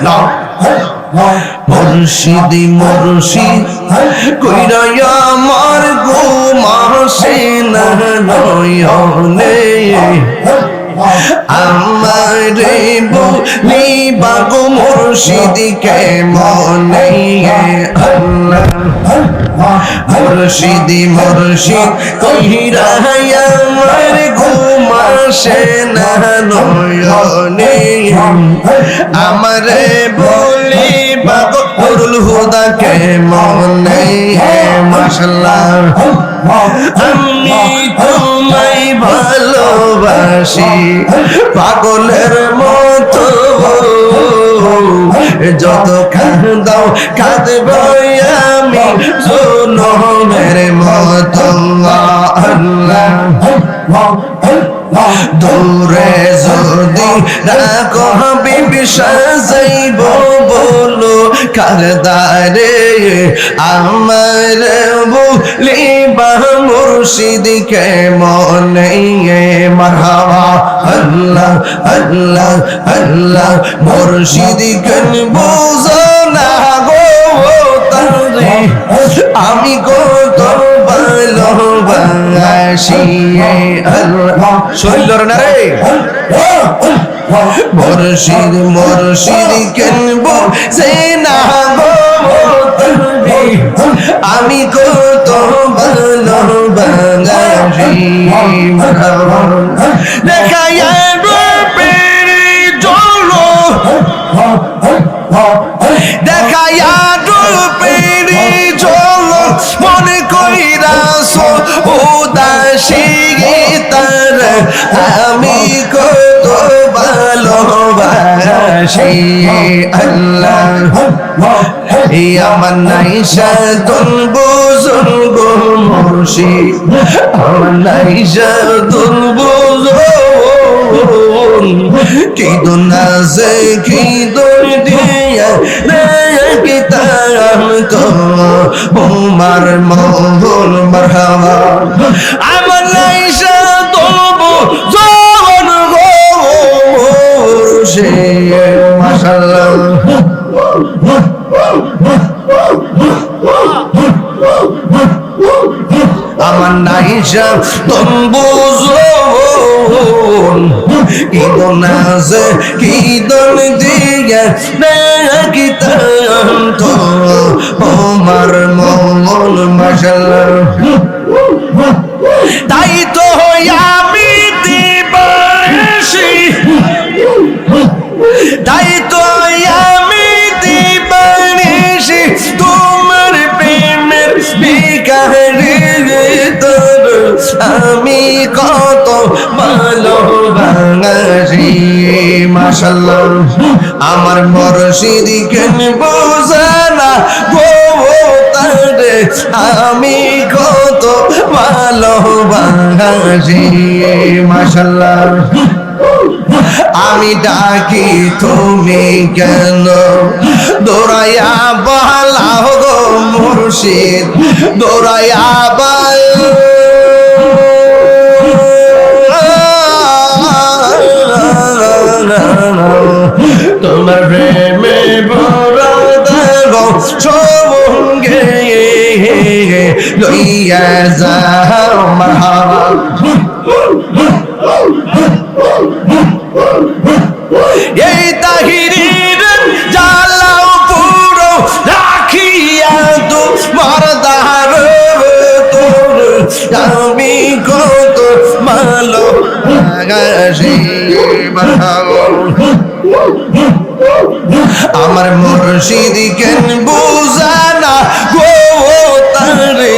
না মুর্শিদি মুর্শিদ কইরা আমার ঘুমাসে না নয়নে আমারে বলি বাগো মুর্শিদি কেমনে আল্লাহ মুর্শিদি মুর্শিদ কইরা আমার ঘুমাসে না নয়নে আমারে বলি বাগো নুরুল হুদা কেমনে মাশাআল্লাহ আমি তোমায় ভালোবাসি পাগলের মতো যত কাঁদাও কাঁদব আমি জনমের মতো আল্লাহ দূরে যদি রাখো বিবি সাজাইব বলো কারদারে আমার বলিবা মুর্শিদ কেমনে মারহাবা আল্লাহ আল্লাহ আল্লাহ মুর্শিদ কেন বুঝো না গো তারে আমি কত ভালোবাসি আল্লাহ শৈলর না রে মুর্শিদ মুর্শিদ কেন বুঝে না গো তারে আমি কত ভালোবাসি দেখায় চলো দেখায় রূপেরি চলো মনে কইরাছো উদাসী তার আমি কত ভালোবাসি আল্লাহ আমার নাইশা তুন বুঝুন গো মুর্শিদ আমার নাইশা তুন বুঝুন কি দুনা সে কি দোর দিয়া কি তাম তো উমার মোহন মারহাবা আমার নাইশা তুন বুঝুন গো মুর্শিদ মাশাআল্লাহ আমার নাইশা তম্বুজন ইদনাজে কিদন দিয়া নাকি তান্ত আমার মন মাশাআল্লাহ তাই তো আমি দিবাসি তাই তো আমি দিবাসি তোমার প্রেমের বিকারে তোর আমি কত ভালোবাসি মাশাআল্লাহ আমার মুর্শিদ কেন বোঝানা গো তারে আমি কত ভালোবাসি মাশাআল্লাহ আমি ডাকি তুমি কেন দৌড়াইয়া বলাও গো মুর্শিদ দৌড়াইয়া বল তোমার প্রেমে বড় দেব সঙ্গে লইয়া যাও মারহাবা এই তাহিরির জ্বালাও পুরো রাখিয়া তো মরদার তোর আমি কত ভালোবাসি আমার মুর্শিদ কেন বুঝানা গো তারে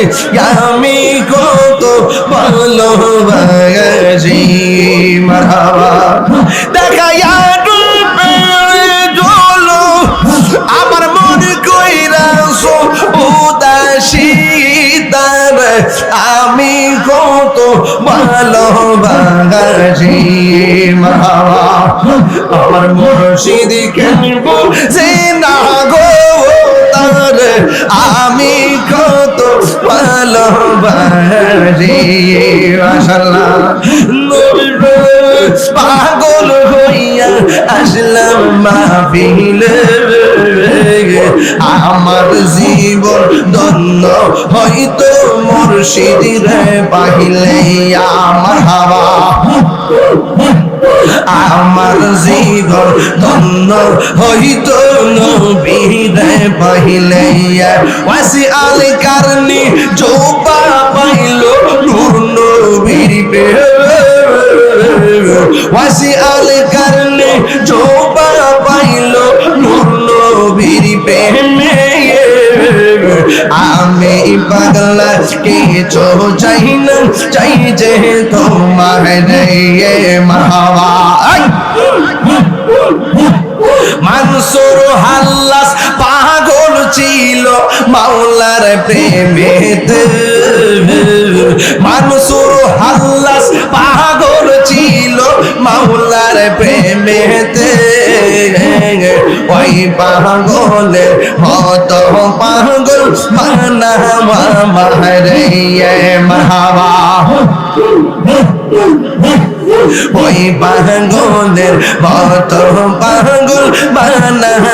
আমি কত ভালোবাসি মারহাবা দেখায়া রূপে জ্বলো আমার মন কইরাছো উদাসী তার আমি কত ভালোবাসি মারহাবা আমার মুর্শিদ কেন বুঝে না গো তার আমি কত ভালোবাসি মাশাআল্লাহ পাগল হইয়া আসলাম মাহফিলে আমার জীবন ধন্য হয়তো মুর্শিদরে পাইলে আমার হাওয়া আমার জীবন ধন্য হইতো নবীরে পাইলে ওয়াসি আল কারনি জোবা পাইলো নূর নবীর প্রেমে ওয়াসি আল কারনি জোবা পাইলো নূর নবীর প্রেমে আমি পাগলা কিছু চাই না চাই যে তোমার রে মারহাবা মানসুর হাল্লাস পাগল ছিল মাওলার প্রেমেতে মানসুর হাল্লাস পাগল ছিল মাওলার প্রেমেতে ওই পাগলের মতো পাগল বানাওয়া মারে মারহাবা ওই পাগলের মতো পাগল বানাওয়া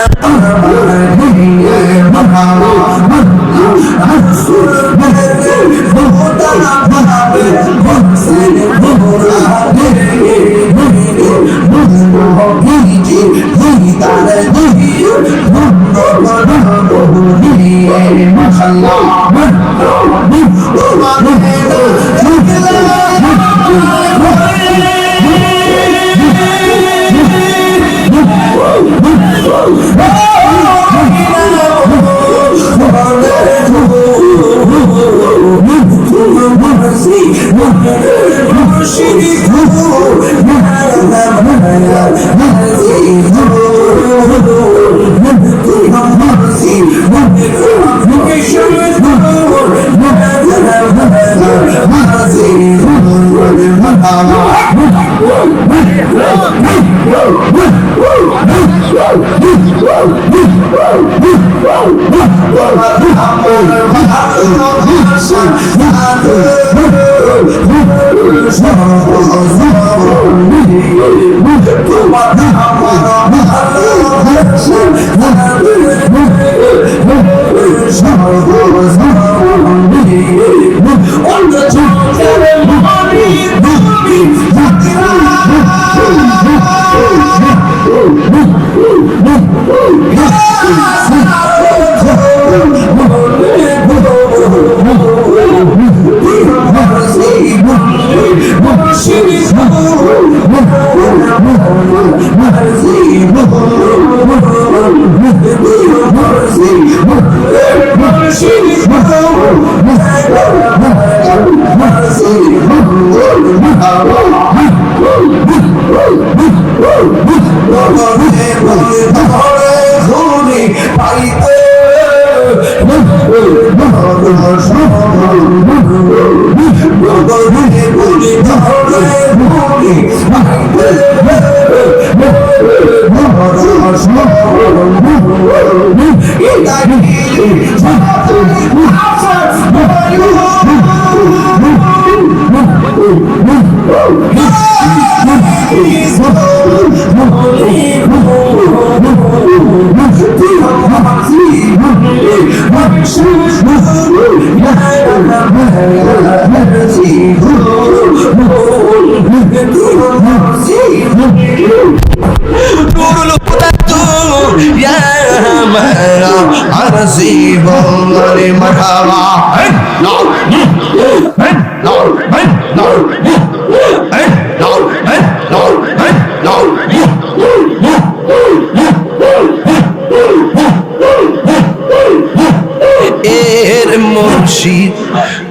মুর্শিদ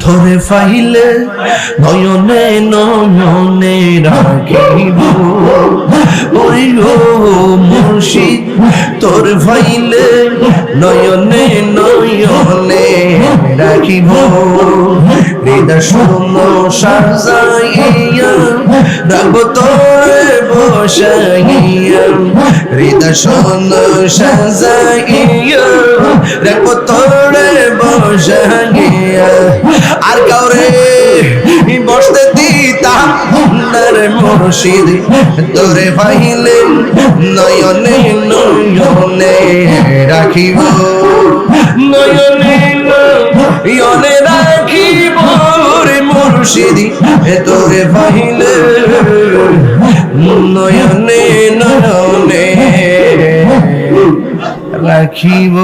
ধরে ফাইলে নয়নে নয়নে রাখিব ওই গো মুর্শিদ তোর ফাইলে নয়নে নয়নে রাখিব হৃদয় শূন্য সাজাইয়া রাখবো তোরে বসাইয়া হৃদয় শূন্য সাজাইয়া রাখবো তোরে বসাইয়া আর কাউরে বসতে দিতাম ভান্ডার মুর্শিদ তোরে পাইলে নয়নে নয়নে রাখিব নয়নে নয়নে রাখিব রে মুর্শিদ তোরে পাইলে নয়নে নয়নে রাখিব।